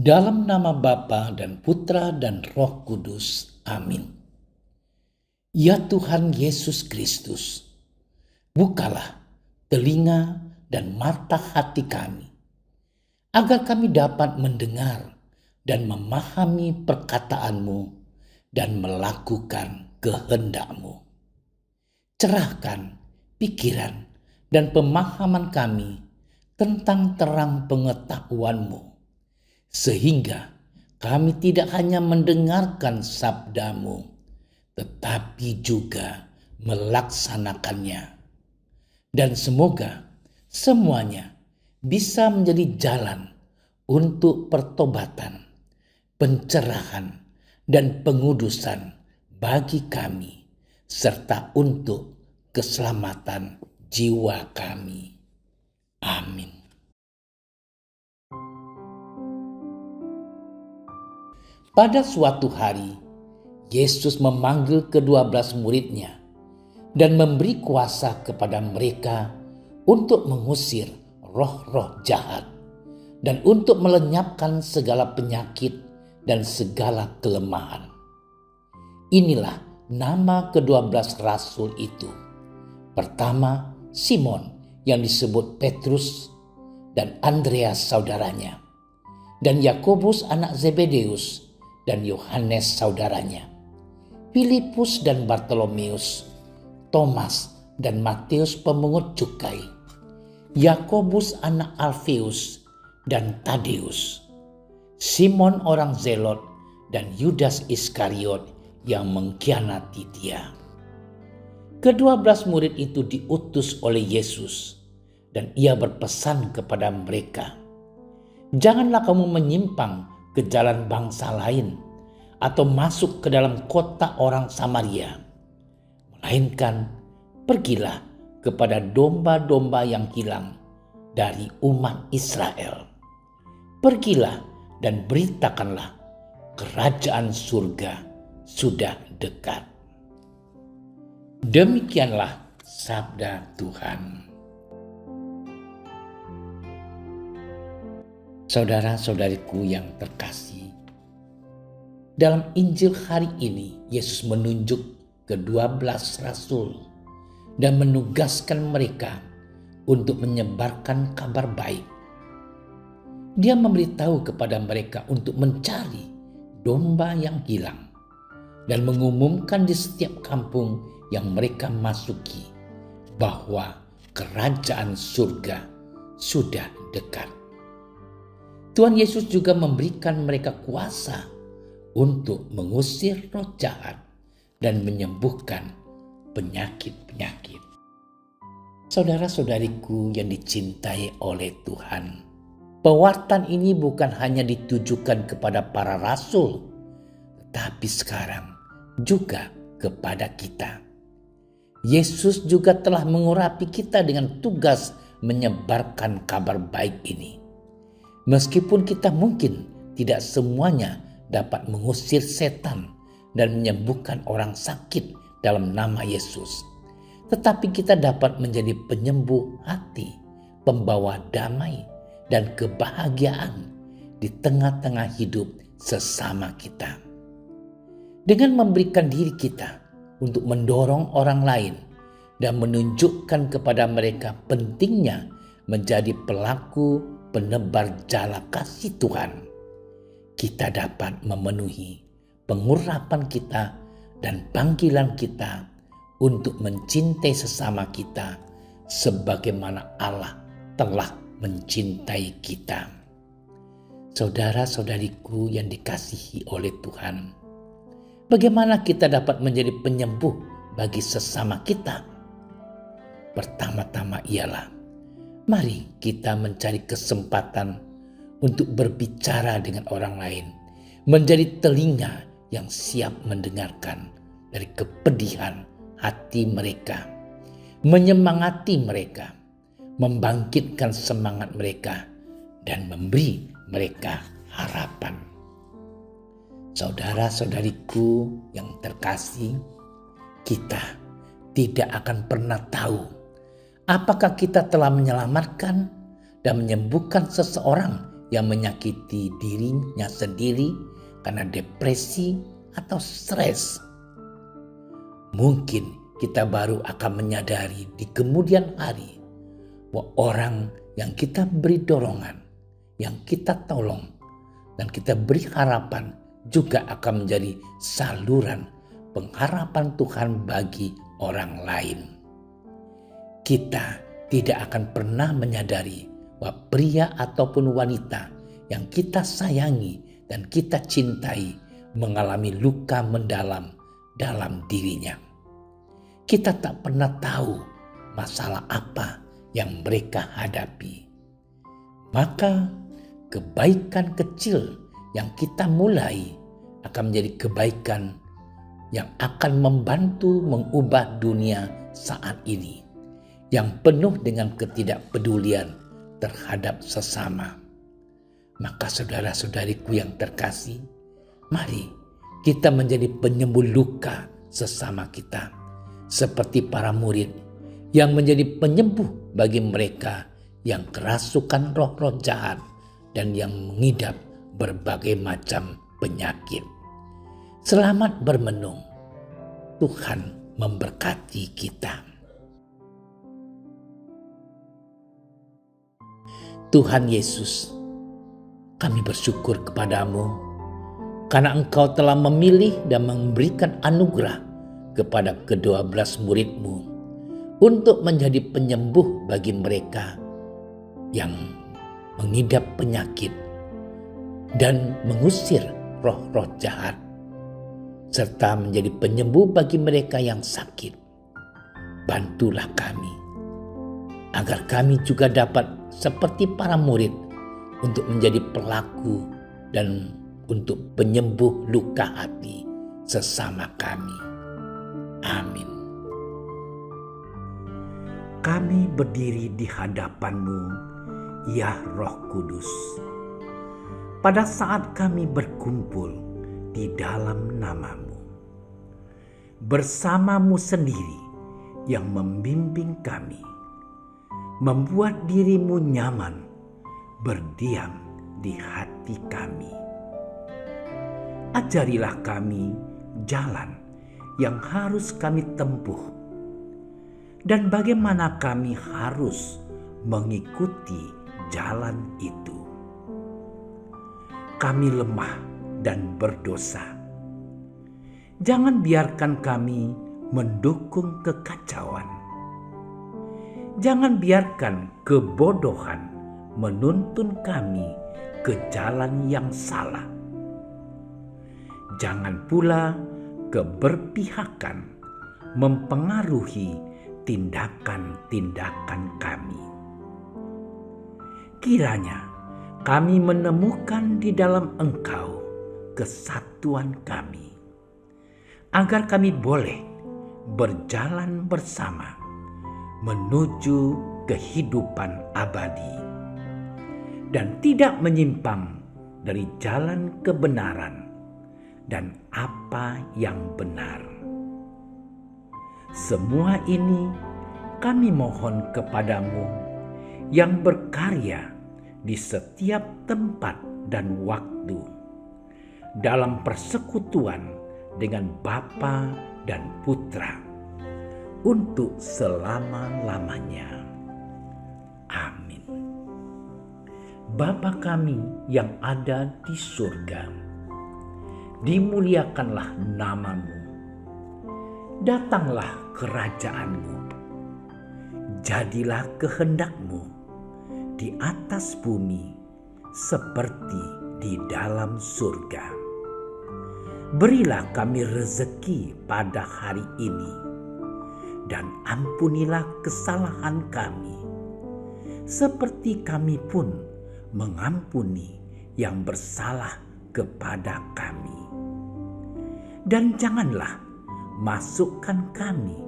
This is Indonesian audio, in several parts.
Dalam nama Bapa dan Putra dan Roh Kudus. Amin. Ya Tuhan Yesus Kristus, bukalah telinga dan mata hati kami, agar kami dapat mendengar dan memahami perkataan-Mu dan melakukan kehendak-Mu. Cerahkan pikiran dan pemahaman kami tentang terang pengetahuan-Mu, sehingga kami tidak hanya mendengarkan sabda-Mu, tetapi juga melaksanakannya. Dan semoga semuanya bisa menjadi jalan untuk pertobatan, pencerahan, dan pengudusan bagi kami, serta untuk keselamatan jiwa kami. Amin. Pada suatu hari, Yesus memanggil ke-12 murid-Nya dan memberi kuasa kepada mereka untuk mengusir roh-roh jahat dan untuk melenyapkan segala penyakit dan segala kelemahan. Inilah nama ke-12 rasul itu. Pertama, Simon yang disebut Petrus dan Andreas saudaranya, dan Yakobus anak Zebedeus dan Yohanes saudaranya, Filipus dan Bartolomeus, Thomas dan Matius pemungut cukai, Yakobus anak Alfeus dan Tadeus, Simon orang Zelot dan Yudas Iskariot yang mengkhianati Dia. Ke-12 murid itu diutus oleh Yesus dan Ia berpesan kepada mereka, "Janganlah kamu menyimpang ke jalan bangsa lain atau masuk ke dalam kota orang Samaria, melainkan pergilah kepada domba-domba yang hilang dari umat Israel. Pergilah dan beritakanlah, kerajaan surga sudah dekat." Demikianlah sabda Tuhan. Saudara-saudariku yang terkasih, dalam Injil hari ini Yesus menunjuk ke-12 rasul dan menugaskan mereka untuk menyebarkan kabar baik. Dia memberitahu kepada mereka untuk mencari domba yang hilang dan mengumumkan di setiap kampung yang mereka masuki bahwa kerajaan surga sudah dekat. Tuhan Yesus juga memberikan mereka kuasa untuk mengusir roh jahat dan menyembuhkan penyakit-penyakit. Saudara-saudariku yang dicintai oleh Tuhan, pewartaan ini bukan hanya ditujukan kepada para rasul, tetapi sekarang juga kepada kita. Yesus juga telah mengurapi kita dengan tugas menyebarkan kabar baik ini. Meskipun kita mungkin tidak semuanya dapat mengusir setan dan menyembuhkan orang sakit dalam nama Yesus, tetapi kita dapat menjadi penyembuh hati, pembawa damai dan kebahagiaan di tengah-tengah hidup sesama kita. Dengan memberikan diri kita untuk mendorong orang lain dan menunjukkan kepada mereka pentingnya menjadi pelaku penebar jala kasih Tuhan, kita dapat memenuhi pengurapan kita dan panggilan kita untuk mencintai sesama kita sebagaimana Allah telah mencintai kita. Saudara-saudariku yang dikasihi oleh Tuhan, bagaimana kita dapat menjadi penyembuh bagi sesama kita? Pertama-tama ialah, mari kita mencari kesempatan untuk berbicara dengan orang lain, menjadi telinga yang siap mendengarkan dari kepedihan hati mereka, menyemangati mereka, membangkitkan semangat mereka, dan memberi mereka harapan. Saudara-saudariku yang terkasih, kita tidak akan pernah tahu apakah kita telah menyelamatkan dan menyembuhkan seseorang yang menyakiti dirinya sendiri karena depresi atau stres. Mungkin kita baru akan menyadari di kemudian hari bahwa orang yang kita beri dorongan, yang kita tolong, dan kita beri harapan juga akan menjadi saluran pengharapan Tuhan bagi orang lain. Kita tidak akan pernah menyadari bahwa pria ataupun wanita yang kita sayangi dan kita cintai mengalami luka mendalam dalam dirinya. Kita tak pernah tahu masalah apa yang mereka hadapi. Maka kebaikan kecil yang kita mulai akan menjadi kebaikan yang akan membantu mengubah dunia saat ini yang penuh dengan ketidakpedulian terhadap sesama. Maka saudara-saudariku yang terkasih, mari kita menjadi penyembuh luka sesama kita, seperti para murid yang menjadi penyembuh bagi mereka yang kerasukan roh-roh jahat dan yang mengidap berbagai macam penyakit. Selamat bermenung. Tuhan memberkati kita. Tuhan Yesus, kami bersyukur kepadamu karena Engkau telah memilih dan memberikan anugerah kepada ke-12 murid-Mu untuk menjadi penyembuh bagi mereka yang mengidap penyakit dan mengusir roh-roh jahat, serta menjadi penyembuh bagi mereka yang sakit. Bantulah kami, agar kami juga dapat seperti para murid untuk menjadi pelaku dan untuk penyembuh luka hati sesama kami. Amin. Kami berdiri di hadapan-Mu, ya Roh Kudus, pada saat kami berkumpul di dalam nama-Mu. Bersama-Mu sendiri yang membimbing kami, membuat diri-Mu nyaman berdiam di hati kami. Ajarilah kami jalan yang harus kami tempuh dan bagaimana kami harus mengikuti jalan itu. Kami lemah dan berdosa. Jangan biarkan kami mendukung kekacauan. Jangan biarkan kebodohan menuntun kami ke jalan yang salah. Jangan pula keberpihakan mempengaruhi tindakan-tindakan kami. Kiranya kami menemukan di dalam Engkau kesatuan kami, agar kami boleh berjalan bersama menuju kehidupan abadi dan tidak menyimpang dari jalan kebenaran dan apa yang benar. Semua ini kami mohon kepadamu yang berkarya di setiap tempat dan waktu dalam persekutuan dengan Bapa dan Putra untuk selama-lamanya. Amin. Bapa kami yang ada di surga, dimuliakanlah nama-Mu. Datanglah kerajaan-Mu. Jadilah kehendak-Mu di atas bumi seperti di dalam surga. Berilah kami rezeki pada hari ini, dan ampunilah kesalahan kami, seperti kami pun mengampuni yang bersalah kepada kami. Dan janganlah masukkan kami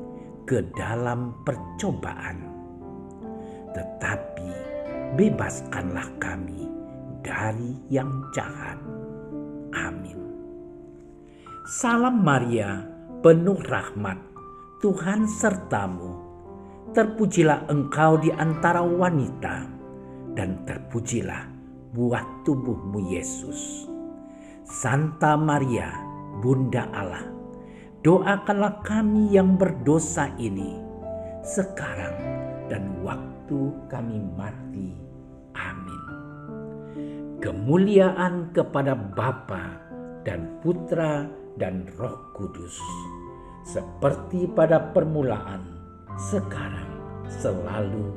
ke dalam percobaan, tetapi bebaskanlah kami dari yang jahat. Amin. Salam Maria, penuh rahmat, Tuhan sertamu. Terpujilah engkau di antara wanita, dan terpujilah buat tubuhmu Yesus. Santa Maria, Bunda Allah, doakanlah kami yang berdosa ini, sekarang dan waktu kami mati. Amin. Kemuliaan kepada Bapa dan Putra dan Roh Kudus, seperti pada permulaan, sekarang, selalu,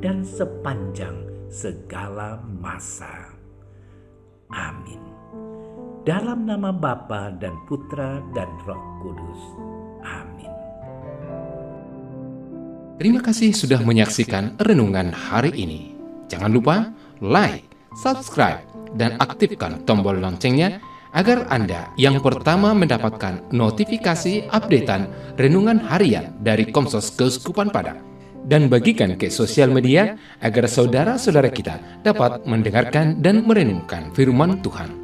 dan sepanjang segala masa. Amin. Dalam nama Bapa dan Putra dan Roh Kudus. Amin. Terima kasih sudah menyaksikan renungan hari ini. Jangan lupa like, subscribe, dan aktifkan tombol loncengnya agar Anda yang pertama mendapatkan notifikasi updatean renungan harian dari Komsos Keuskupan Padang. Dan bagikan ke sosial media agar saudara-saudara kita dapat mendengarkan dan merenungkan firman Tuhan.